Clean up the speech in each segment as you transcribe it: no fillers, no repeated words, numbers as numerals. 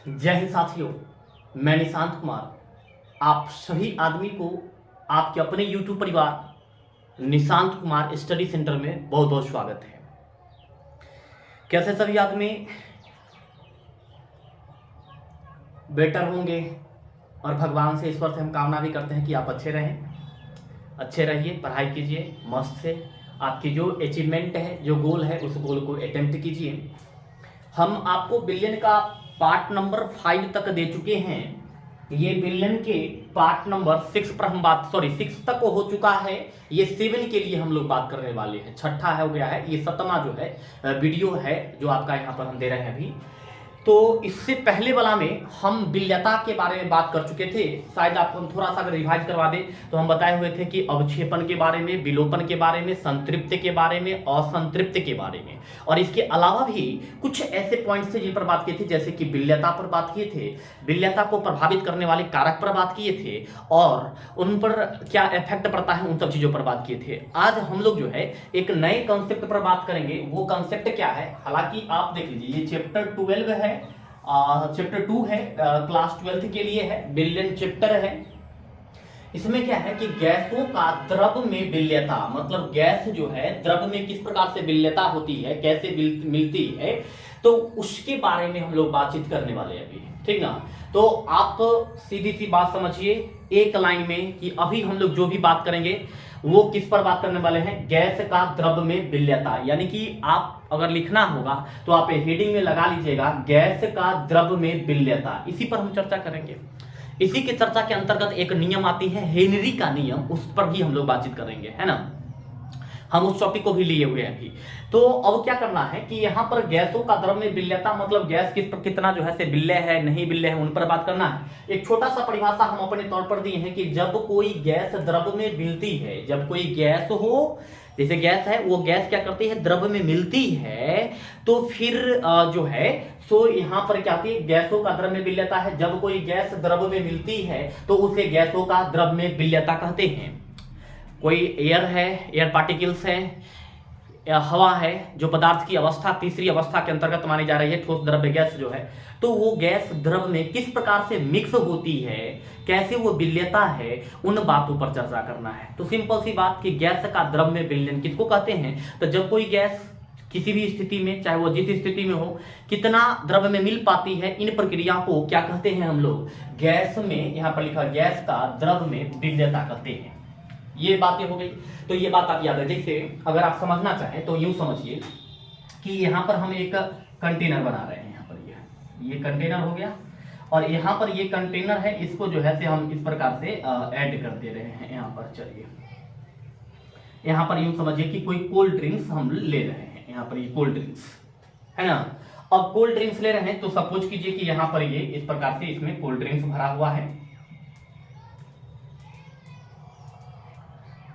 जय हिंद साथियों, मैं निशांत कुमार आप सभी आदमी को आपके अपने YouTube परिवार निशांत कुमार स्टडी सेंटर में बहुत बहुत स्वागत है। कैसे सभी आदमी बेटर होंगे और भगवान से ईश्वर से हम कामना भी करते हैं कि आप अच्छे रहें, अच्छे रहिए, पढ़ाई कीजिए मस्त से। आपकी जो अचीवमेंट है, जो गोल है, उस गोल को अटेम्प्ट कीजिए। हम आपको बिलियन का पार्ट नंबर 5 तक दे चुके हैं। ये बिलियन के पार्ट नंबर 6 पर हम बात 6 तक हो चुका है। ये 7 के लिए हम लोग बात करने वाले हैं। छठा हो गया है, ये 7वां जो है वीडियो है जो आपका यहाँ पर हम दे रहे हैं अभी। तो इससे पहले वाला में हम बिल्यता के बारे में बात कर चुके थे। शायद आपको हम थोड़ा सा अगर रिवाइज करवा दें तो हम बताए हुए थे कि अवक्षेपण के बारे में, विलोपन के बारे में, संतृप्त के बारे में, असंतृप्त के बारे में, और इसके अलावा भी कुछ ऐसे पॉइंट्स थे जिन पर बात की थी, जैसे कि बिल्यता पर बात किए थे, बिल्यता को प्रभावित करने वाले कारक पर बात किए थे और उन पर क्या इफेक्ट पड़ता है, उन सब चीजों पर बात किए थे। आज हम लोग जो है एक नए कॉन्सेप्ट पर बात करेंगे। वो कॉन्सेप्ट क्या है, हालांकि आप देख लीजिए, ये चैप्टर 12 है, चैप्टर 2 है, क्लास 12 के लिए है, बिलियन चैप्टर है। इसमें क्या है कि गैसों का द्रव में बिल्यता, मतलब गैस जो है द्रव में किस प्रकार से बिल्यता होती है, कैसे मिलती है, तो उसके बारे में हम लोग बातचीत करने वाले हैं अभी, ठीक ना। तो आप सीधी सी बात समझिए एक लाइन में कि अभी हम लोग जो भी बात करेंगे वो किस पर बात करने वाले हैं, गैस का द्रव में बिल्यता। यानी कि आप अगर लिखना होगा तो आप हेडिंग में लगा लीजिएगा गैस का द्रव में बिल्यता। इसी पर हम चर्चा करेंगे। इसी की चर्चा के अंतर्गत एक नियम आती है हेनरी का नियम, उस पर भी हम लोग बातचीत करेंगे, है ना। हम उस टॉपिक को भी लिए हुए हैं अभी। तो अब क्या करना है कि यहाँ पर गैसों का द्रव में बिल्यता, मतलब गैस कितना जो है से बिल्ले है, नहीं बिल्ले है, उन पर बात करना है। एक छोटा सा परिभाषा हम अपने तौर पर दिए हैं कि जब कोई गैस द्रव में मिलती है, जब कोई गैस हो, जैसे गैस है, वो गैस क्या करती है, द्रव में मिलती है, तो फिर जो है सो यहाँ पर क्या आती है, गैसों का द्रव में बिल्यता है। जब कोई गैस द्रव में मिलती है तो उसे गैसों का द्रव में बिल्यता कहते हैं। कोई एयर है, एयर पार्टिकल्स है, हवा है, जो पदार्थ की अवस्था, तीसरी अवस्था के अंतर्गत मानी जा रही है, ठोस द्रव्य गैस जो है, तो वो गैस द्रव में किस प्रकार से मिक्स होती है, कैसे वो बिल्यता है, उन बातों पर चर्चा करना है। तो सिंपल सी बात कि गैस का द्रव में विलयन किसको कहते हैं, तो जब कोई गैस किसी भी स्थिति में, चाहे वो जिस स्थिति में हो, कितना द्रव में मिल पाती है, इन प्रक्रिया को क्या कहते हैं हम लोग, गैस में, यहाँ पर लिखा गैस का द्रव में बिल्यता कहते हैं। ये बातें हो गई। तो ये बात आप याद है। जैसे अगर आप समझना चाहें तो यूं समझिए कि यहाँ पर हम एक कंटेनर बना रहे हैं। यहाँ पर ये कंटेनर हो गया और यहाँ पर ये कंटेनर है, इसको जो है से हम इस प्रकार से ऐड कर दे रहे हैं यहाँ पर। चलिए यहाँ पर यूं समझिए कि कोई कोल्ड ड्रिंक्स हम ले रहे हैं, यहाँ पर ये कोल्ड ड्रिंक्स है ना। अब कोल्ड ड्रिंक्स ले रहे हैं तो सपोज कीजिए कि यहाँ पर ये इस प्रकार से इसमें कोल्ड ड्रिंक्स भरा हुआ है,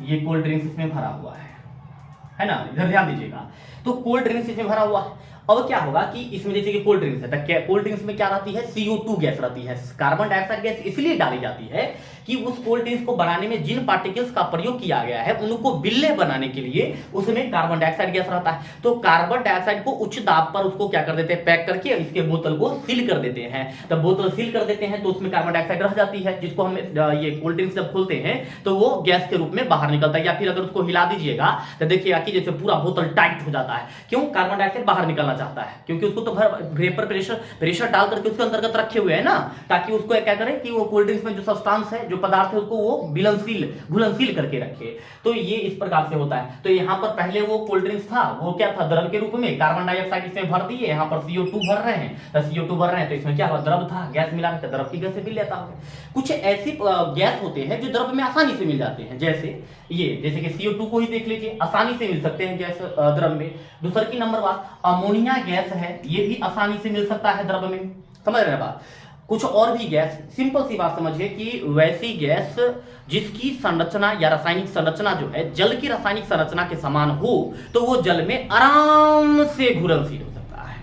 ये कोल्ड ड्रिंक्स इसमें भरा हुआ है ना, इधर ध्यान दीजिएगा। तो कोल्ड ड्रिंक्स इसमें भरा हुआ है। अब क्या होगा कि इसमें जैसे कि कोल्ड ड्रिंक्स है, तो कोल्ड ड्रिंक्स में क्या रहती है, CO2 गैस रहती है। कार्बन डाइऑक्साइड गैस इसलिए डाली जाती है कि उस कोल्ड ड्रिंक्स को बनाने में जिन पार्टिकल्स का प्रयोग किया गया है उनको बिल्ले बनाने के लिए उसमें कार्बन डाइऑक्साइड गैस रहता है। तो कार्बन डाइऑक्साइड को उच्च दाब पर उसको क्या कर देते हैं, पैक करके इसके बोतल को सील कर देते हैं। तब बोतल सील कर देते हैं तो उसमें कार्बन डाइऑक्साइड रह जाती है, जिसको हम ये कोल्ड ड्रिंक्स जब खोलते हैं तो वो गैस के रूप में बाहर निकलता है। या फिर अगर उसको हिला दीजिएगा तो देखिएगा कि जैसे पूरा बोतल टाइट हो जाता है। क्यों, कार्बन डाइऑक्साइड बाहर निकलना चाहता है, क्योंकि उसको तो वेपर प्रेशर डाल करके उसके अंतर्गत रखे हुए हैं ना, ताकि उसको क्या करें कि वो कोल्ड ड्रिंक्स में जो सब्सटेंस है, जो पदार्थ है, उसको वो घुलनशील करके रखे। तो ये इस प्रकार से होता है। तो यहाँ पर पहले वो कोल्ड ड्रिंक्स था, वो क्या था, द्रव के रूप में कार्बन डाइऑक्साइड इसमें भर दिए, यहाँ पर CO2 भर रहे हैं, तो CO2 भर रहे हैं तो इसमें क्या हुआ, द्रव था, गैस मिला के द्रव की गैस से मिल जाता है। कुछ ऐसे गैस होते हैं जो द्रव में आसानी से मिल जाते हैं, जैसे ये, जैसे कि CO2 को ही देख लीजिए, आसानी से मिल सकते हैं गैस द्रव में। दूसरा की नंबर बात, अमोनिया गैस है, ये भी आसानी से मिल सकता है द्रव में, समझ रहे हैं बात। कुछ और भी गैस, सिंपल सी बात समझिए कि वैसी गैस जिसकी संरचना या रासायनिक संरचना जो है जल की रासायनिक संरचना के समान हो, तो वो जल में आराम से घुलनशील हो सकता है,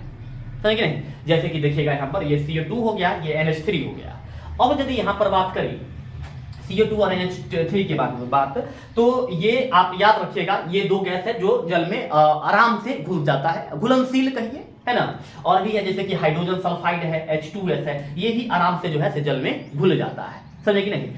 समझ गए नहीं। जैसे कि देखिएगा यहाँ पर ये CO2 हो गया, ये NH3 हो गया। अब यदि यहाँ पर बात करें CO2 और NH3 के बात, तो ये आप याद रखिएगा, ये दो गैस है जो जल में आराम से घुल जाता है, घुलनशील कहिए, है ना। और भी है जैसे कि हाइड्रोजन सल्फाइड है, H2S है, ये भी आराम से जो है जल में घुल जाता है, समझे कि नहीं।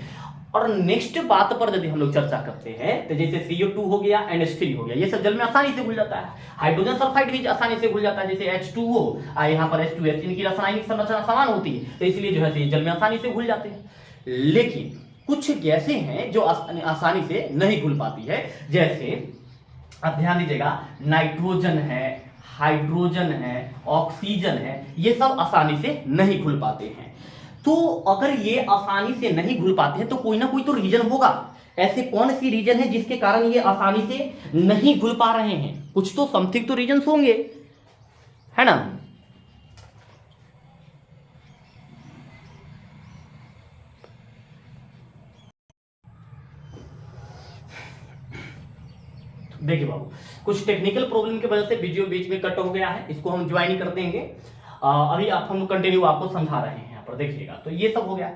और नेक्स्ट बात पर यदि हम लोग चर्चा करते हैं तो जैसे CO2 हो गया, NH3 हो गया, ये सब जल में आसानी से घुल जाता है। हाइड्रोजन सल्फाइड भी आसानी से घुल जाता है, जैसे H2O यहाँ पर H2S, इनकी रासायनिक संरचना समान होती है, तो इसलिए जो है जल में आसानी से घुल जाते हैं। लेकिन कुछ गैसें हैं जो आसानी से नहीं घुल पाती है, जैसे आप ध्यान दीजिएगा, नाइट्रोजन है, हाइड्रोजन है, ऑक्सीजन है, ये सब आसानी से नहीं घुल पाते हैं। तो अगर ये आसानी से नहीं घुल पाते हैं तो कोई ना कोई तो रीजन होगा। ऐसे कौन सी रीजन है जिसके कारण ये आसानी से नहीं घुल पा रहे हैं? कुछ तो समथिंग तो रीजन होंगे, है ना। देखिए बाबू, कुछ टेक्निकल प्रॉब्लम की वजह से वीडियो बीच में कट हो गया है, इसको हम ज्वाइन कर देंगे। अभी हम कंटिन्यू आपको समझा रहे हैं यहाँ पर, देखिएगा। तो ये सब हो गया।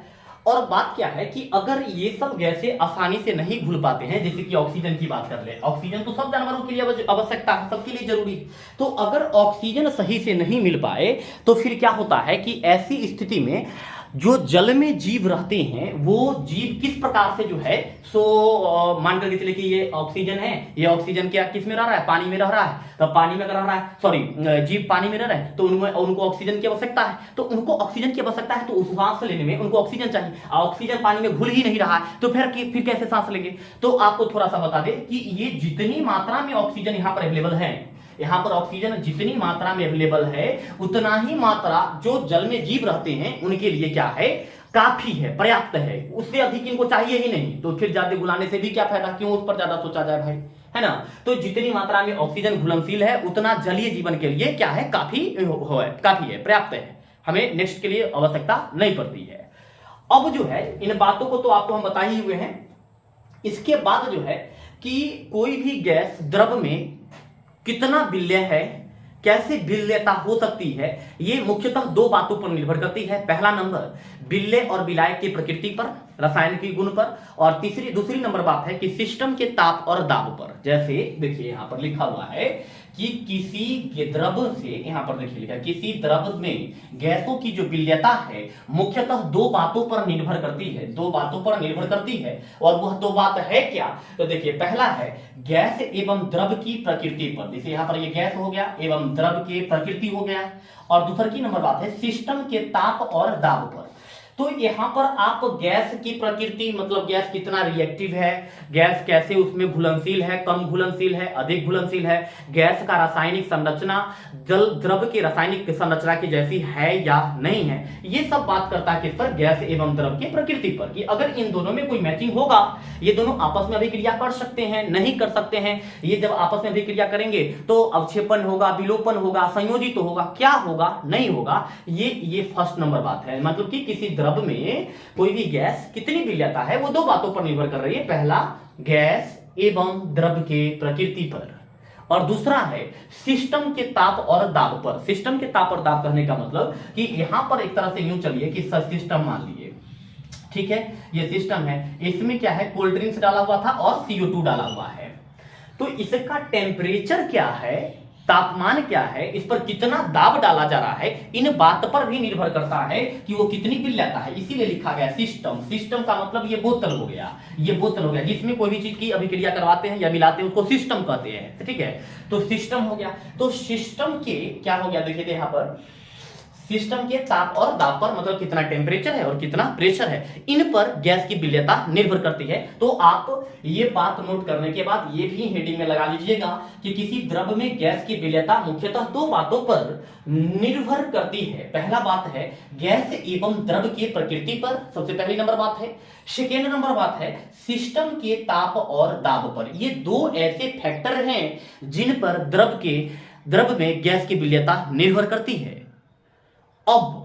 और बात क्या है कि अगर ये सब गैसें आसानी से नहीं घुल पाते हैं, जैसे कि ऑक्सीजन की बात कर ले, ऑक्सीजन तो सब जानवरों के लिए आवश्यकता है, सबके लिए जरूरी। तो अगर ऑक्सीजन सही से नहीं मिल पाए तो फिर क्या होता है कि ऐसी स्थिति में जो जल में जीव रहते हैं वो जीव किस प्रकार से जो है मान करके चले कि ये ऑक्सीजन है, ये ऑक्सीजन क्या किस में रह रहा है? पानी में रह रहा है। तो पानी में रह रहा है, सॉरी, जीव पानी में रह रहा है, तो उनको ऑक्सीजन की आवश्यकता है। तो उनको ऑक्सीजन की आवश्यकता है, तो उस सांस लेने में उनको ऑक्सीजन चाहिए। ऑक्सीजन पानी में घुल ही नहीं रहा है, तो फिर कैसे सांस लेंगे? तो आपको थोड़ा सा बता दें कि ये जितनी मात्रा में ऑक्सीजन यहाँ पर अवेलेबल है, यहाँ पर ऑक्सीजन जितनी मात्रा में अवेलेबल है उतना ही मात्रा जो जल में जीव रहते हैं उनके लिए क्या है? काफी है, पर्याप्त है। उससे अधिक इनको चाहिए ही नहीं, तो फिर ज्यादा घुलाने से भी क्या फायदा, क्यों उस पर ज्यादा सोचा जाए भाई, है ना। तो जितनी मात्रा में ऑक्सीजन घुलनशील है उतना जलीय जीवन के लिए क्या है? काफी है, पर्याप्त है, हमें नेक्स्ट के लिए आवश्यकता नहीं पड़ती है। अब जो है इन बातों को तो आपको हम बता ही हुए हैं। इसके बाद जो है कि कोई भी गैस द्रव में कितना विलय है, कैसे विलयता हो सकती है, ये मुख्यतः दो बातों पर निर्भर करती है। पहला नंबर विलय और विलायक की प्रकृति पर, रासायनिक गुण पर, और दूसरी नंबर बात है कि सिस्टम के ताप और दाब पर। जैसे देखिए यहां पर लिखा हुआ है कि किसी द्रव से, यहां पर देखिए लिखा है, किसी द्रव में गैसों की जो विलयता है मुख्यतः दो बातों पर निर्भर करती है, दो बातों पर निर्भर करती है। और वह दो बात है क्या? तो देखिए पहला है गैस एवं द्रव की प्रकृति पर, जैसे यहां पर ये गैस हो गया एवं द्रव की प्रकृति हो गया। और दूसरी नंबर बात है सिस्टम के ताप और दाब पर। तो यहां पर आप गैस की प्रकृति, मतलब गैस कितना रिएक्टिव है, गैस कैसे उसमें घुलनशील है, कम घुलनशील है, अधिक घुलनशील है, गैस का रासायनिक संरचना जल द्रव की रासायनिक संरचना की जैसी है या नहीं है, ये सब बात करता है किस पर? गैस एवं द्रव की प्रकृति पर। कि अगर इन दोनों में कोई मैचिंग होगा, ये दोनों आपस में अभिक्रिया कर सकते हैं, नहीं कर सकते हैं, ये जब आपस में अभिक्रिया करेंगे तो अवक्षेपण होगा, विलोपन होगा, संयोजित होगा, क्या होगा, नहीं होगा, ये फर्स्ट नंबर बात है। मतलब कि किसी द्रव में कोई भी गैस कितनी विलयता है वो दो बातों पर निर्भर कर रही है। पहला गैस एवं द्रव के प्रकृति पर, और दूसरा है सिस्टम के ताप और दाब पर। सिस्टम के ताप और दाब कहने का मतलब कि यहां पर एक तरह से यूं चलिए कि सिस्टम मान लीजिए, ठीक है, ये सिस्टम है, इसमें क्या है? कोल्ड ड्रिंक्स डाला हुआ था और CO2 डाला हुआ है। तो इसका टेम्परेचर क्या है, तापमान क्या है, इस पर कितना दाब डाला जा रहा है, इन बात पर भी निर्भर करता है कि वो कितनी विलयता है। इसीलिए लिखा गया सिस्टम। सिस्टम का मतलब ये बोतल हो गया, ये बोतल हो गया जिसमें कोई भी चीज की अभिक्रिया करवाते हैं या मिलाते हैं, उसको सिस्टम कहते हैं, ठीक है। तो सिस्टम हो गया। तो सिस्टम के क्या हो गया, देखिए यहां पर सिस्टम के ताप और दाब पर, मतलब कितना टेम्परेचर है और कितना प्रेशर है, इन पर गैस की विलयता निर्भर करती है। तो आप ये बात नोट करने के बाद ये भी हेडिंग में लगा लीजिएगा कि किसी द्रव में गैस की विलयता मुख्यतः दो बातों पर निर्भर करती है। पहला बात है गैस एवं द्रव की प्रकृति पर, सबसे पहली नंबर बात है। सेकेंड नंबर बात है सिस्टम के ताप और दाब पर। ये दो ऐसे फैक्टर हैं जिन पर द्रव में गैस की विलयता निर्भर करती है। अब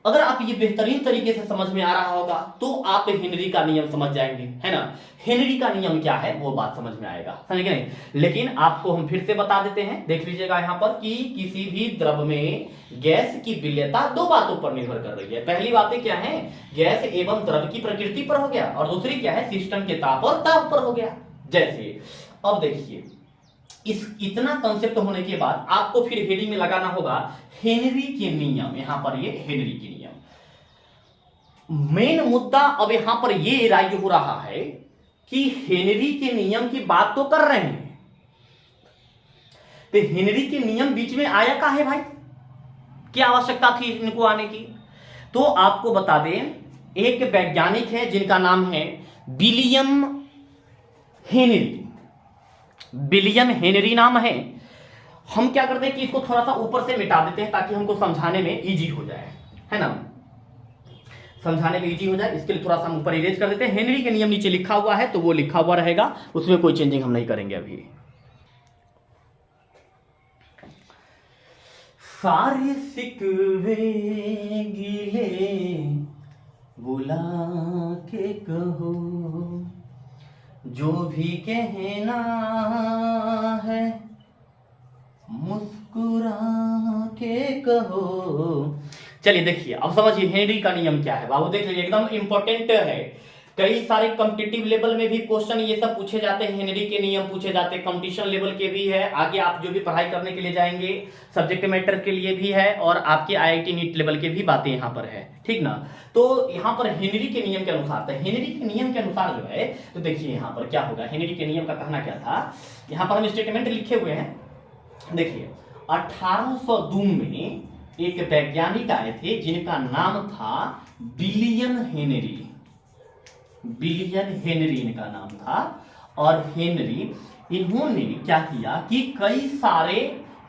अगर आप ये बेहतरीन तरीके से समझ में आ रहा होगा तो आप हेनरी का नियम समझ जाएंगे, है ना। हेनरी का नियम क्या है वो बात समझ में आएगा, समझे नहीं। लेकिन आपको हम फिर से बता देते हैं, देख लीजिएगा यहां पर कि किसी भी द्रव में गैस की विलयता दो बातों पर निर्भर कर रही है। पहली बातें क्या है? गैस एवं द्रव की प्रकृति पर हो गया, और दूसरी क्या है? सिस्टम के ताप और दाब पर हो गया। जैसे अब देखिए इस इतना कंसेप्ट होने के बाद आपको फिर हेडिंग में लगाना होगा हेनरी के नियम। यहां पर ये हेनरी के नियम मेन मुद्दा अब यहां पर ये राइज हो रहा है कि हेनरी के नियम की बात तो कर रहे हैं, तो हेनरी के नियम बीच में आया का है भाई, क्या आवश्यकता थी इनको आने की? तो आपको बता दें, एक वैज्ञानिक है जिनका नाम है विलियम हेनरी। विलियम हेनरी नाम है। हम क्या करते हैं कि इसको थोड़ा सा ऊपर से मिटा देते हैं ताकि हमको समझाने में इजी हो जाए, है ना, समझाने में इजी हो जाए, इसके लिए थोड़ा सा हम ऊपर इरेज कर देते हैं। हेनरी के नियम नीचे लिखा हुआ है तो वो लिखा हुआ रहेगा, उसमें कोई चेंजिंग हम नहीं करेंगे अभी। सारे सिकवे गिले बुला के कहो, जो भी कहना है मुस्कुरा के कहो। चलिए देखिए, अब समझिए हेनरी का नियम क्या है बाबू। देखिए एकदम इंपॉर्टेंट है, कई सारे कॉम्पिटिटिव लेवल में भी क्वेश्चन ये सब पूछे जाते हैं, हेनरी के नियम पूछे जाते हैं, कंपटीशन लेवल के भी है, आगे आप जो भी पढ़ाई करने के लिए जाएंगे सब्जेक्ट मैटर के लिए भी है, और आपके आईआईटी नीट लेवल के भी बातें यहाँ पर है, ठीक ना। तो यहाँ पर हेनरी के नियम के अनुसार, तो हेनरी के नियम के अनुसार जो है, तो देखिए यहाँ पर क्या होगा, हेनरी के नियम का कहना क्या था, यहाँ पर हम स्टेटमेंट लिखे हुए हैं। देखिए 1802 में एक वैज्ञानिक आए थे जिनका नाम था विलियम हेनरी। विलियम हेनरी इनका नाम था। और हेनरी, इन्होंने क्या किया कि कई सारे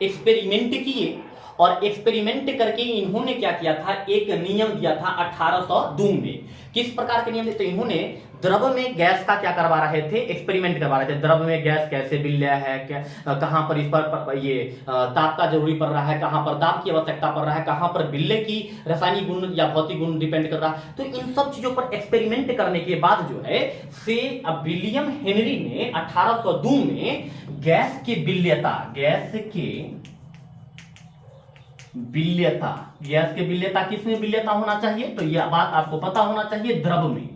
एक्सपेरिमेंट किए, और एक्सपेरिमेंट करके इन्होंने क्या किया था, एक नियम दिया था 1802 में। किस प्रकार के नियम थे? तो इन्होंने द्रव में गैस का क्या करवा रहे थे, एक्सपेरिमेंट करवा रहे थे। द्रव में गैस कैसे विलय है, कहां पर इस पर ये ताप का जरूरी पड़ रहा है, कहां पर दाब की आवश्यकता पड़ रहा है, कहां पर विलय की रासायनिक गुण या भौतिक गुण डिपेंड कर रहा है। तो इन सब चीजों पर एक्सपेरिमेंट करने के बाद जो है से विलियम हेनरी ने 1802 में गैस की विलयता, गैस के विलयता, गैस के विलयता किसमें विलयता होना चाहिए, तो यह बात आपको पता होना चाहिए, द्रव में।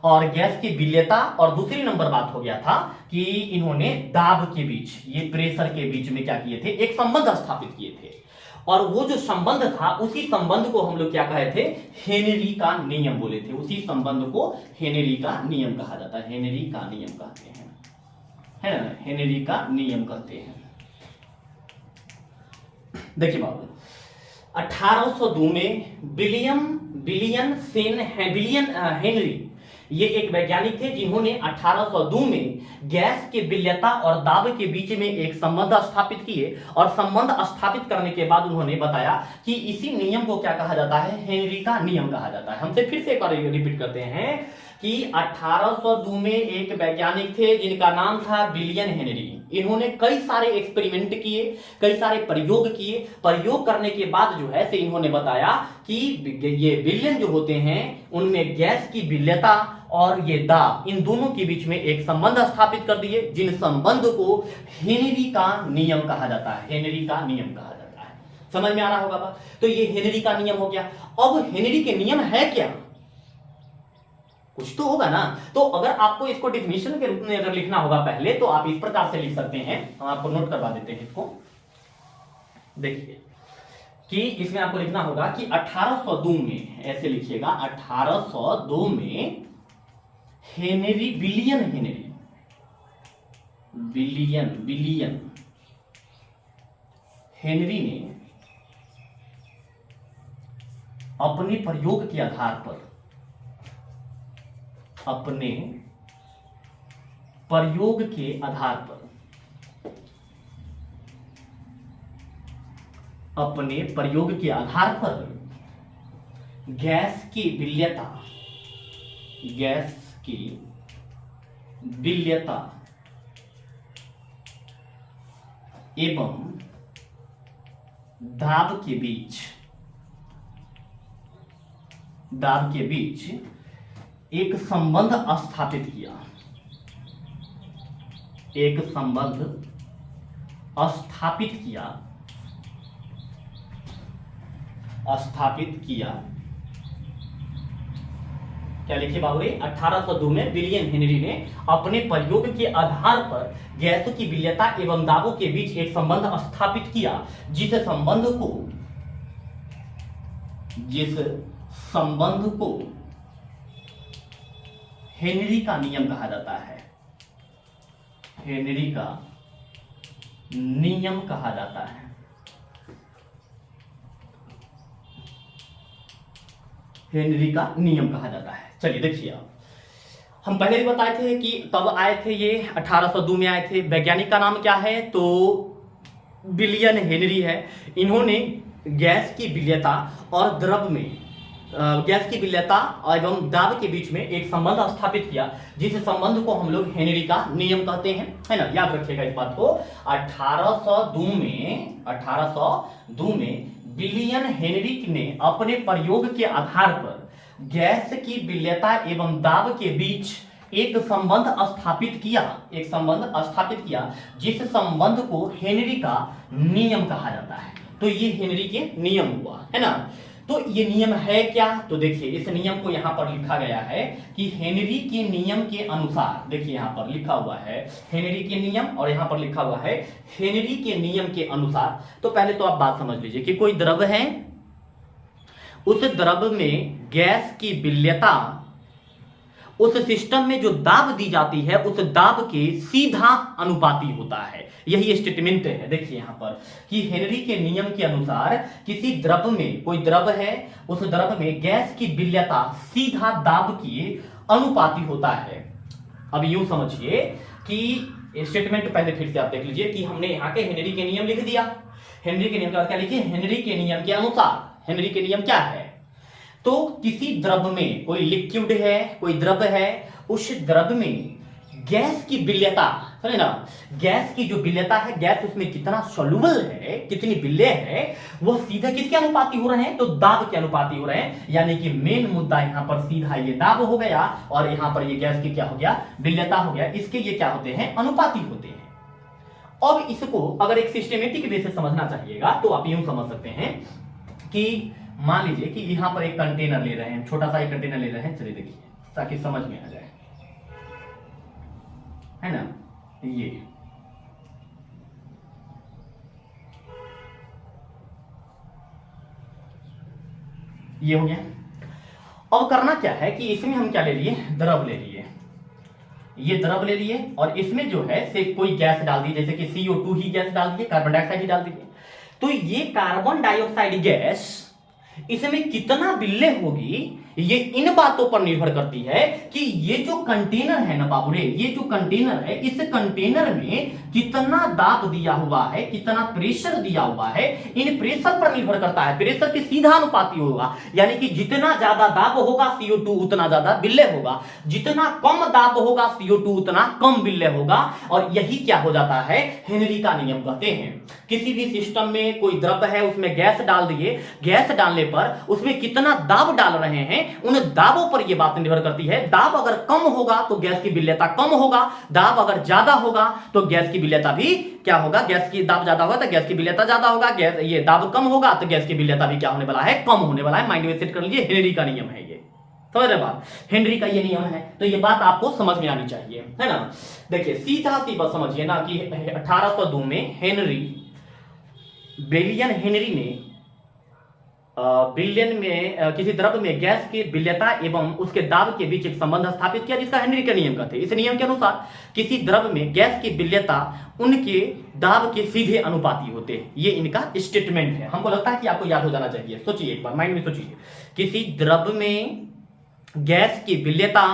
और गैस की विलयता, और दूसरी नंबर बात हो गया था कि इन्होंने दाब के बीच, ये प्रेशर के बीच में क्या किए थे, एक संबंध स्थापित किए थे। और वो जो संबंध था, उसी संबंध को हम लोग क्या कहे थे, हेनरी का नियम बोले थे। उसी संबंध को हेनरी का नियम कहा जाता है, हेनरी का नियम कहते हैं, है ना, हेनरी का नियम कहते हैं। देखिए बाबू, 1802 में विलियम हेनरी, ये एक वैज्ञानिक थे जिन्होंने 1802 में गैस के विलयता और दाब के बीच में एक संबंध स्थापित किए, और संबंध स्थापित करने के बाद उन्होंने बताया कि इसी नियम को क्या कहा जाता है, हेनरी का नियम कहा जाता है। हमसे फिर से एक बार रिपीट करते हैं कि 1802 में एक वैज्ञानिक थे जिनका नाम था विलियम हेनरी। इन्होंने कई सारे एक्सपेरिमेंट किए, कई सारे प्रयोग किए। प्रयोग करने के बाद जो है से इन्होंने बताया कि ये विलयन जो होते हैं उनमें गैस की विलयता और ये दाब, इन दोनों के बीच में एक संबंध स्थापित कर दिए, जिन संबंध को हेनरी का नियम कहा जाता है, हेनरी का नियम कहा जाता है। समझ में आ रहा होगा बात? तो ये हेनरी का नियम हो गया। अब हेनरी के नियम है क्या, कुछ तो होगा ना। तो अगर आपको इसको डिफिनेशन के रूप में अगर लिखना होगा पहले, तो आप इस प्रकार से लिख सकते हैं, हम आपको नोट करवा देते हैं इसको। देखिए कि इसमें आपको लिखना होगा कि 1802 में, ऐसे लिखिएगा, 1802 में Henry, William Henry, William Henry ने अपने प्रयोग के आधार पर, अपने प्रयोग के आधार पर, अपने प्रयोग के आधार पर गैस की विलयता, गैस की विलयता एवं दाब के बीच एक संबंध स्थापित किया, एक संबंध स्थापित किया क्या लिखे बाबूरे, 1802 में विलियम हेनरी ने अपने प्रयोग के आधार पर गैसों की विलेयता एवं दाबों के बीच एक संबंध स्थापित किया, जिस संबंध को हेनरी का नियम कहा जाता है। हेनरी का नियम कहा जाता है। हेनरी का नियम कहा जाता है। चलिए देखिए, हम पहले भी बताए थे कि तब आए थे, ये 1802 में आए थे। वैज्ञानिक का नाम क्या है, तो विलियम हेनरी है। इन्होंने गैस की विलेयता और द्रव में गैस की विलेयता एवं दाब के बीच में एक संबंध स्थापित किया, जिस संबंध को हम लोग हेनरी का नियम कहते हैं, है ना। याद रखिएगा इस बात को। 1802 में विलियम हेनरी ने अपने प्रयोग के आधार पर गैस की विलेयता एवं दाब के बीच एक संबंध स्थापित किया, जिस संबंध को हेनरी का नियम कहा जाता है। तो ये हेनरी के नियम हुआ, है ना। तो ये नियम है क्या, तो देखिए इस नियम को यहां पर लिखा गया है कि हेनरी के नियम के अनुसार, देखिए यहां पर लिखा हुआ है हेनरी के नियम और यहां पर लिखा हुआ है हेनरी के नियम के अनुसार। तो पहले तो आप बात समझ लीजिए कि कोई द्रव है, उस द्रव में गैस की विलेयता उस सिस्टम में जो दाब दी जाती है उस दाब के सीधा अनुपाती होता है। यही स्टेटमेंट है। देखिए यहां पर कि हेनरी के नियम के अनुसार किसी द्रव में, कोई द्रव है, उस द्रव में गैस की विलेयता सीधा दाब के अनुपाती होता है। अब यूं समझिए कि स्टेटमेंट पहले फिर से आप देख लीजिए कि हमने यहां के हेनरी के नियम लिख दिया। हेनरी के नियम का क्या लिखिए, हेनरी के नियम के अनुसार। हेनरी के नियम क्या है, तो किसी द्रव में, कोई लिक्विड है, कोई द्रव है, उस द्रव में गैस की विलेयता, समझे ना, गैस की जो विलेयता है, गैस उसमें कितना सॉल्युबल है, कितनी विलेय है, वह सीधा किसके अनुपाती हो रहे हैं, तो दाब के अनुपाती हो रहे हैं। यानी कि मेन मुद्दा यहां पर सीधा ये दाब हो गया और यहां पर ये गैस की क्या हो गया, विलेयता हो गया। इसके ये क्या होते हैं, अनुपाती होते हैं। अब इसको अगर एक सिस्टेमेटिक वे से समझना चाहिएगा तो आप यूं समझ सकते हैं कि मान लीजिए कि यहां पर एक कंटेनर ले रहे हैं, छोटा सा एक कंटेनर ले रहे हैं। चलिए देखिए ताकि समझ में आ जाए, है ना। ये हो गया। अब करना क्या है कि इसमें हम क्या ले लिए, द्रव ले लिए। ये द्रव ले लिए और इसमें जो है से कोई गैस डाल दी, जैसे कि CO2 ही गैस डाल दिए, कार्बन डाइऑक्साइड ही डाल दिए। तो ये कार्बन डाइऑक्साइड गैस इसमें कितना विलेय होगी, ये इन बातों पर निर्भर करती है कि ये जो कंटेनर है ना बाबूरे, ये जो कंटेनर है, इस कंटेनर में कितना दाब दिया हुआ है, कितना प्रेशर दिया हुआ है, इन प्रेशर पर निर्भर करता है। प्रेशर के सीधा अनुपाती होगा, यानी कि जितना ज्यादा दाब होगा CO2 उतना ज्यादा विलेय होगा, जितना कम दाब होगा CO2 उतना कम विलेय होगा। और यही क्या हो जाता है, हेनरी का नियम कहते हैं। किसी भी सिस्टम में कोई द्रव है, उसमें गैस डाल दिए, गैस डालने पर उसमें कितना दाब डाल रहे हैं, उन दाबों पर यह बात निर्भर करती है। दाब अगर कम होगा तो गैस की विलेयता कम होगा, दाब अगर ज्यादा होगा तो गैस की विलेयता भी क्या होगा, गैस की दाब ज्यादा होगा तो गैस की विलेयता ज्यादा होगा, गैस ये दाब कम होगा तो गैस की विलेयता भी क्या होने वाला है, कम होने वाला है। माइंड में सेट कर लीजिए, हेनरी का नियम है ये, समझ रहे बात, हेनरी का ये नियम है। तो ये बात आपको समझ में आनी चाहिए, है ना। देखिए सीधा सी बात समझिए ना कि 1802 में विलियम हेनरी ने बिलियन में किसी द्रव में गैस की विलेयता एवं उसके दाब के बीच एक संबंध स्थापित किया, जिसका हेनरी का नियम कहते हैं। इस नियम के अनुसार किसी द्रव में गैस की विलेयता उनके दाब के सीधे अनुपाती होते हैं। ये इनका स्टेटमेंट है। हमको लगता है कि आपको याद हो जाना चाहिए। सोचिए एक बार, माइंड में सोचिए, किसी द्रव में गैस की विलेयता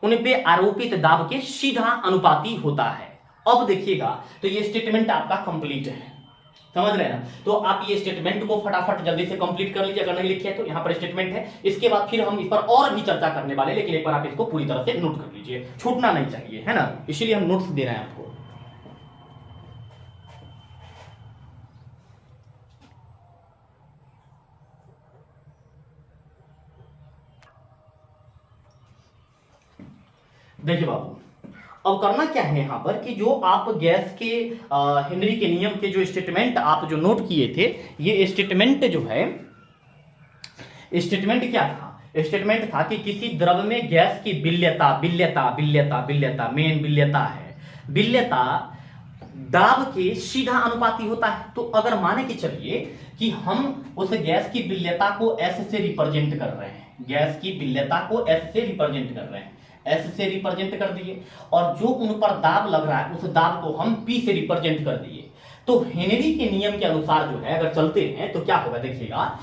उन पे आरोपित दाब के सीधा अनुपाती होता है। अब देखिएगा तो ये स्टेटमेंट आपका कंप्लीट है, समझ रहे हैं ना। तो आप ये स्टेटमेंट को फटाफट जल्दी से कंप्लीट कर लीजिए, अगर नहीं लिखे तो यहाँ पर स्टेटमेंट है। इसके बाद फिर हम इस पर और भी चर्चा करने वाले, लेकिन एक बार आप इसको पूरी तरह से नोट कर लीजिए, छूटना नहीं चाहिए, है ना। इसीलिए हम नोट्स दे रहे हैं आपको। देखिए बाबू, अब करना क्या है यहां पर कि जो आप गैस के हेनरी के नियम के जो स्टेटमेंट आप जो नोट किए थे, ये स्टेटमेंट जो है, स्टेटमेंट क्या था, स्टेटमेंट था कि किसी द्रव में गैस की बिल्यता बिल्यता बिल्यता बिल्यता मेन बिल्यता है, बिल्यता दाब के सीधा अनुपाती होता है। तो अगर माने कि चलिए कि हम उस गैस की बिल्यता को एस से रिप्रेजेंट कर रहे हैं, गैस की बिल्यता को एस से रिप्रेजेंट कर रहे हैं, एस से रिप्रेजेंट कर दिए, और जो उन पर दाब लग रहा है उस दाब को हम पी से रिप्रेजेंट कर दिए, तो हेनरी के नियम के अनुसार जो है अगर चलते हैं तो क्या होगा देखिएगा।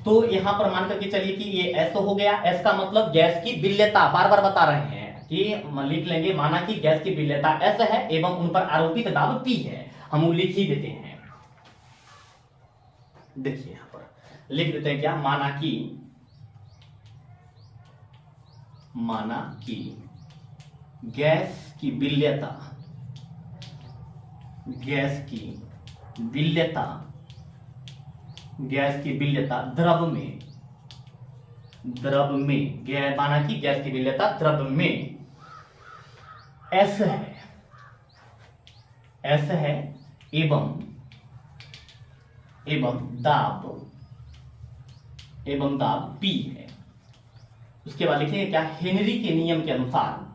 तो यहां पर मान करके चलिए कि ये एस हो गया, एस का मतलब गैस की बिल्यता, बार बार बता रहे हैं कि लिख लेंगे, माना कि गैस की बिल्यता एस है एवं उन पर आरोपित दाब पी है, हम वो लिख ही देते हैं। देखिए यहां पर लिख देते हैं क्या, माना कि गैस की बिल्यता द्रव में माना कि गैस की बिल्यता द्रव में एस है एवं दाब पी है। उसके बाद लिखेंगे क्या, हेनरी के नियम के अनुसार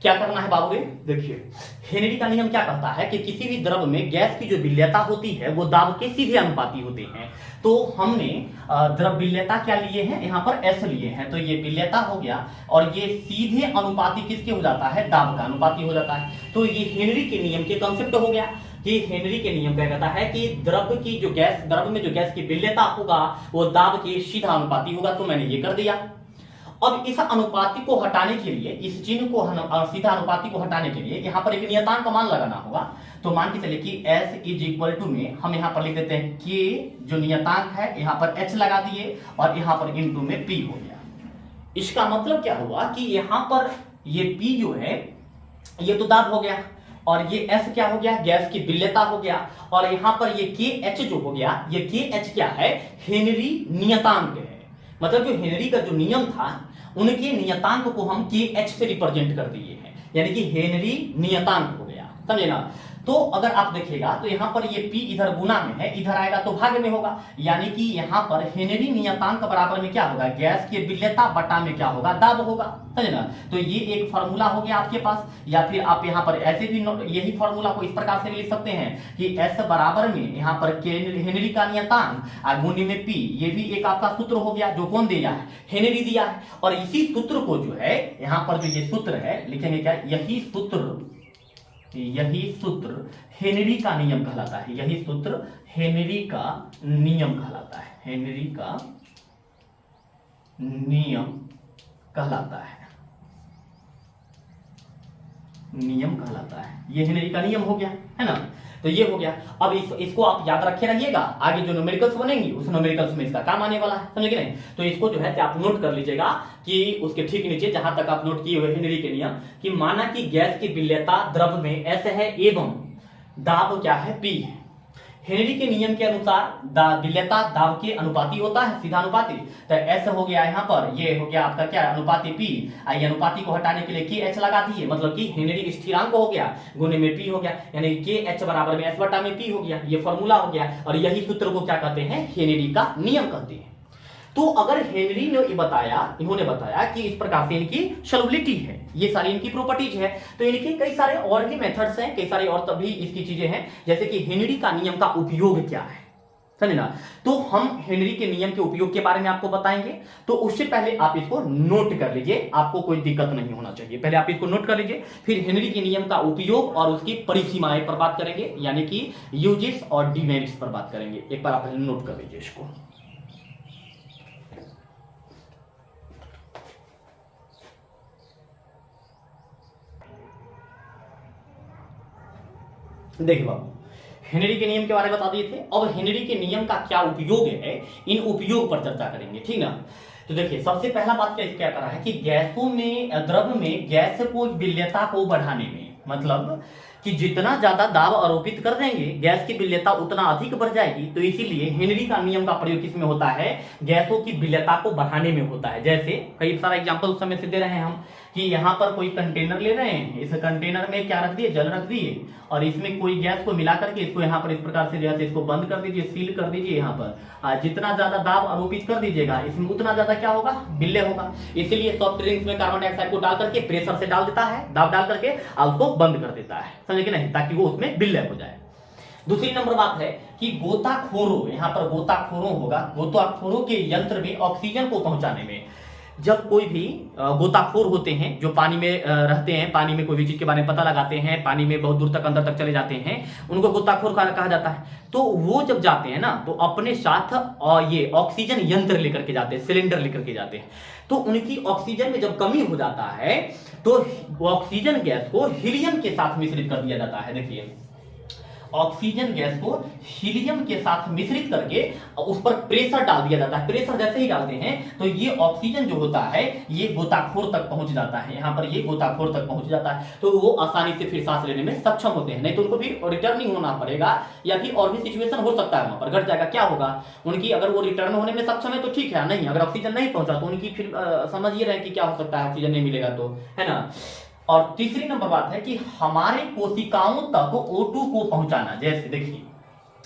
क्या करना है बाबू रे, देखिए हेनरी का नियम क्या कहता है कि किसी भी द्रव में गैस की जो बिल्यता होती है वो दाब के सीधे अनुपाती होते हैं। तो हमने द्रव बिल्यता क्या लिए हैं, यहां पर एस लिए हैं, तो ये बिल्यता हो गया और ये सीधे अनुपाती किसके हो जाता है, दाब का अनुपाती हो जाता है। तो ये हेनरी के नियम के कंसेप्ट हो गया कि हेनरी के नियम क्या कहता है कि द्रव में जो गैस की बिल्यता होगा वो दाब के सीधा अनुपाती होगा। तो मैंने ये कर दिया। अब इस अनुपाती को हटाने के लिए, इस चिन्ह को सीधा अनुपाती को हटाने के लिए यहाँ पर एक नियतांक का मान लगाना होगा। तो मान के चलिए कि S इज इक्वल टू में हम यहाँ पर लिख देते हैं K जो नियतांक है, यहाँ पर H लगा दिए और यहाँ पर इनटू में P हो गया। इसका मतलब क्या हुआ कि यहाँ पर ये P जो है ये तो दाब हो गया और ये S क्या हो गया, गैस की बिल्यता हो गया, और यहाँ पर ये KH जो हो गया, ये KH क्या है, हेनरी नियतांक है। मतलब जो हेनरी का जो नियम था उनके नियतांक को हम KH से रिप्रेजेंट कर दिए हैं, यानी कि हेनरी नियतांक हो गया, समझे ना। तो अगर आप देखिएगा तो यहाँ पर ये P इधर गुना में है, इधर आएगा तो भाग में होगा, यानी कि यहाँ पर हेनरी नियतांक बराबर में क्या होगा, गैस की बिल्यता बटा में क्या होगा, दाब होगा, समझे ना। तो ये एक फॉर्मूला हो गया आपके पास, या फिर आप यहाँ पर ऐसे भी यही फॉर्मूला को इस प्रकार से लिख सकते हैं कि S बराबर में यहाँ पर हेनरी का नियतांक गुणे में P, ये भी एक आपका सूत्र हो गया जो कौन दिया है, हेनरी दिया है। और इसी सूत्र को जो है यहाँ पर जो ये सूत्र है लिखेंगे क्या, यही सूत्र हेनरी का नियम कहलाता है, यही सूत्र हेनरी का नियम कहलाता है, हेनरी का नियम कहलाता है, ये हेनरी का नियम हो गया, है ना। तो ये हो गया। अब इसको आप याद रखे रहिएगा, आगे जो न्यूमेरिकल्स बनेंगी उस न्यूमेरिकल्स में इसका काम आने वाला है, समझे कि नहीं। तो इसको जो है आप नोट कर लीजिएगा कि उसके ठीक नीचे जहां तक आप नोट किए हुए हेनरी के नियम, कि माना कि गैस की बिल्यता द्रव में S है एवं दाब क्या है, P है। हेनरी के नियम के अनुसार बिल्यता दाब के अनुपाती होता है, सीधा अनुपाती। तो S हो गया यहाँ पर, ये हो गया आपका क्या, अनुपाती P। आई अनुपाती को हटाने के लिए KH लगा दिए, मतलब कि हेनरी स्थिरांक हो गया, गुणे में P हो गया, यानी KH बराबर में S बटा में P हो गया। ये फॉर्मूला हो गया और यही सूत्र को क्या कहते हैं, हेनरी का नियम कहते हैं। तो अगर हेनरी ने इन्होंने बताया कि इस प्रकार से इनकी सॉल्युबिलिटी है, ये सारी इनकी प्रॉपर्टीज है, तो इनके कई सारे और भी मेथड्स हैं, कई सारे और तभी इसकी चीजें हैं, जैसे कि हेनरी का नियम का उपयोग क्या है, समझे ना। तो हम हेनरी के नियम के उपयोग के बारे में आपको बताएंगे। तो उससे पहले आप इसको नोट कर लीजिए, आपको कोई दिक्कत नहीं होना चाहिए, पहले आप इसको नोट कर लीजिए, फिर हेनरी के नियम का उपयोग और उसकी परिसीमाएं पर बात करेंगे, यानी कि यूजेस और डिमेरिट्स पर बात करेंगे। एक बार आप पहले नोट कर लीजिए इसको। देखिए बाबू, हेनरी के नियम के बारे में बता दिए थे, अब हेनरी के नियम का क्या उपयोग है, इन उपयोग पर चर्चा करेंगे, ठीक ना। तो देखिए सबसे पहला बात क्या कर रहा है कि द्रव में गैस को बिल्यता को बढ़ाने में, मतलब कि जितना ज्यादा दाब आरोपित कर देंगे गैस की बिल्यता उतना अधिक बढ़ जाएगी। तो इसीलिए हेनरी का नियम का प्रयोग किसमें होता है, गैसों की बिल्यता को बढ़ाने में होता है। जैसे कई सारा एग्जांपल उस समय से दे रहे हैं हम, कि यहाँ पर कोई कंटेनर ले रहे हैं, इस कंटेनर में क्या रख दिए, जल रख दिए, और इसमें कोई गैस को मिला करके इसको यहाँ पर इस प्रकार से जैसे इसको बंद कर दीजिए, सील कर दीजिए। यहाँ पर जितना ज्यादा दाब आरोपित कर दीजिएगा इसमें उतना ज्यादा क्या होगा, बिल्ले होगा। इसीलिए सॉफ्ट ड्रिंक्स में कार्बन डाइऑक्साइड को डाल करके प्रेशर से डाल देता है, दाब डाल करके और उसको बंद कर देता है, समझे कि नहीं, ताकि वो उसमें बिल्ले हो जाए। दूसरी नंबर बात है कि गोताखोरों, यहाँ पर गोताखोरों होगा, गोताखोरों के यंत्र में ऑक्सीजन को पहुंचाने में, जब कोई भी गोताखोर होते हैं जो पानी में रहते हैं, पानी में कोई भी चीज के बारे में पता लगाते हैं, पानी में बहुत दूर तक अंदर तक चले जाते हैं, उनको गोताखोर कहा जाता है। तो वो जब जाते हैं ना तो अपने साथ ये ऑक्सीजन यंत्र लेकर के जाते हैं, सिलेंडर लेकर के जाते हैं। तो उनकी ऑक्सीजन में जब कमी हो जाता है तो ऑक्सीजन गैस को हीलियम के साथ मिश्रित कर दिया जाता है। देखिए, ऑक्सीजन गैस को हीलियम के साथ मिश्रित करके उस पर प्रेशर डाल दिया जाता है। प्रेशर जैसे ही डालते हैं तो ये ऑक्सीजन जो होता है ये गोताखोर तक पहुंच जाता है, यहाँ पर ये गोताखोर तक पहुंच जाता है, तो वो आसानी से फिर सांस लेने में सक्षम होते हैं। नहीं तो उनको भी रिटर्निंग होना पड़ेगा, या फिर और भी सिचुएशन हो सकता है, वहां पर घट जाएगा। क्या होगा उनकी, अगर वो रिटर्न होने में सक्षम है तो ठीक है, नहीं अगर ऑक्सीजन नहीं पहुंचा तो उनकी फिर समझ ये रहे कि क्या हो सकता है, ऑक्सीजन नहीं मिलेगा तो, है ना। और तीसरी नंबर बात है कि हमारे कोशिकाओं तक O2 को पहुंचाना। जैसे देखिए,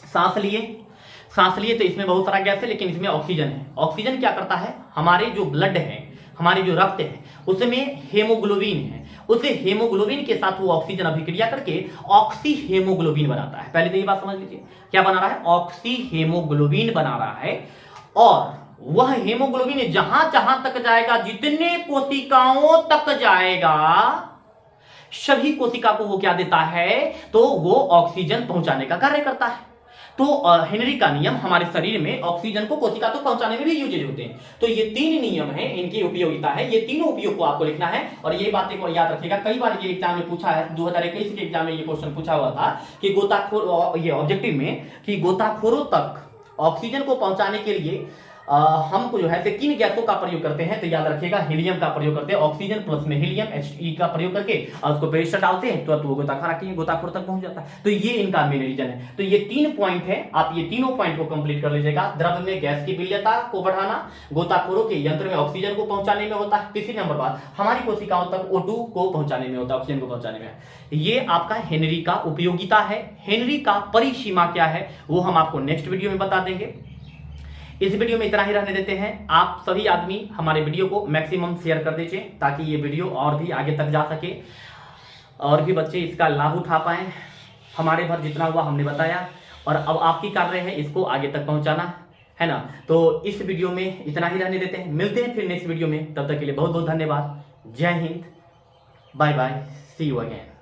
सांस लिए तो इसमें बहुत सारा गैस है, लेकिन इसमें ऑक्सीजन है। ऑक्सीजन क्या करता है, हमारे जो ब्लड है, हमारे जो रक्त है, उसमें हेमोग्लोबिन है, उसे हेमोग्लोबिन के साथ वो ऑक्सीजन अभिक्रिया करके ऑक्सी हेमोग्लोबिन बनाता है। पहले तो ये बात समझ लीजिए, क्या बना रहा है, ऑक्सी हेमोग्लोबिन बना रहा है। और वह हेमोग्लोबिन जहां जहां तक जाएगा, जितने कोशिकाओं तक जाएगा, सभी कोशिका को वो क्या देता है, तो वो ऑक्सीजन पहुंचाने का कार्य करता है। तो हेनरी का नियम हमारे शरीर में ऑक्सीजन को कोशिका तक पहुंचाने में भी यूजेज होते हैं। तो ये तीन नियम है, इनकी उपयोगिता है, ये तीनों उपयोग को आपको लिखना है। और ये बातें को याद रखिएगा, कई बार ये एग्जाम में पूछा है, 2021 के एग्जाम में ये क्वेश्चन पूछा हुआ था कि गोताखोर, ये ऑब्जेक्टिव में, कि गोताखोरों तक ऑक्सीजन को पहुंचाने के लिए हमको जो है किन गैसों का प्रयोग करते हैं, तो याद रखिएगा हीलियम का प्रयोग करते हैं। ऑक्सीजन प्लस में हीलियम He का प्रयोग करके और उसको प्रेशर डालते हैं तो वो गोताखोर तक पहुंच जाता है। तो ये इनका मेन रीजन है। तो ये 3 पॉइंट है, आप ये तीनों पॉइंट को कंप्लीट कर लीजिएगा। द्रव में गैस की विलेयता को बढ़ाना, गोताखोरों के यंत्र में ऑक्सीजन को पहुंचाने में होता है। तीसरी नंबर बात, हमारी कोशिकाओं तक O2 को पहुंचाने में होता है, ऑक्सीजन को पहुंचाने में। ये आपका हेनरी का उपयोगिता है। हेनरी का परिसीमा क्या है वो हम आपको नेक्स्ट वीडियो में बता देंगे। इस वीडियो में इतना ही रहने देते हैं। आप सभी आदमी हमारे वीडियो को मैक्सिमम शेयर कर दीजिए ताकि ये वीडियो और भी आगे तक जा सके और भी बच्चे इसका लाभ उठा पाएं। हमारे भर जितना हुआ हमने बताया, और अब आपकी कार्य है इसको आगे तक पहुंचाना, है ना। तो इस वीडियो में इतना ही रहने देते हैं, मिलते हैं फिर नेक्स्ट वीडियो में। तब तक के लिए बहुत बहुत धन्यवाद। जय Hind, bye bye, see you again.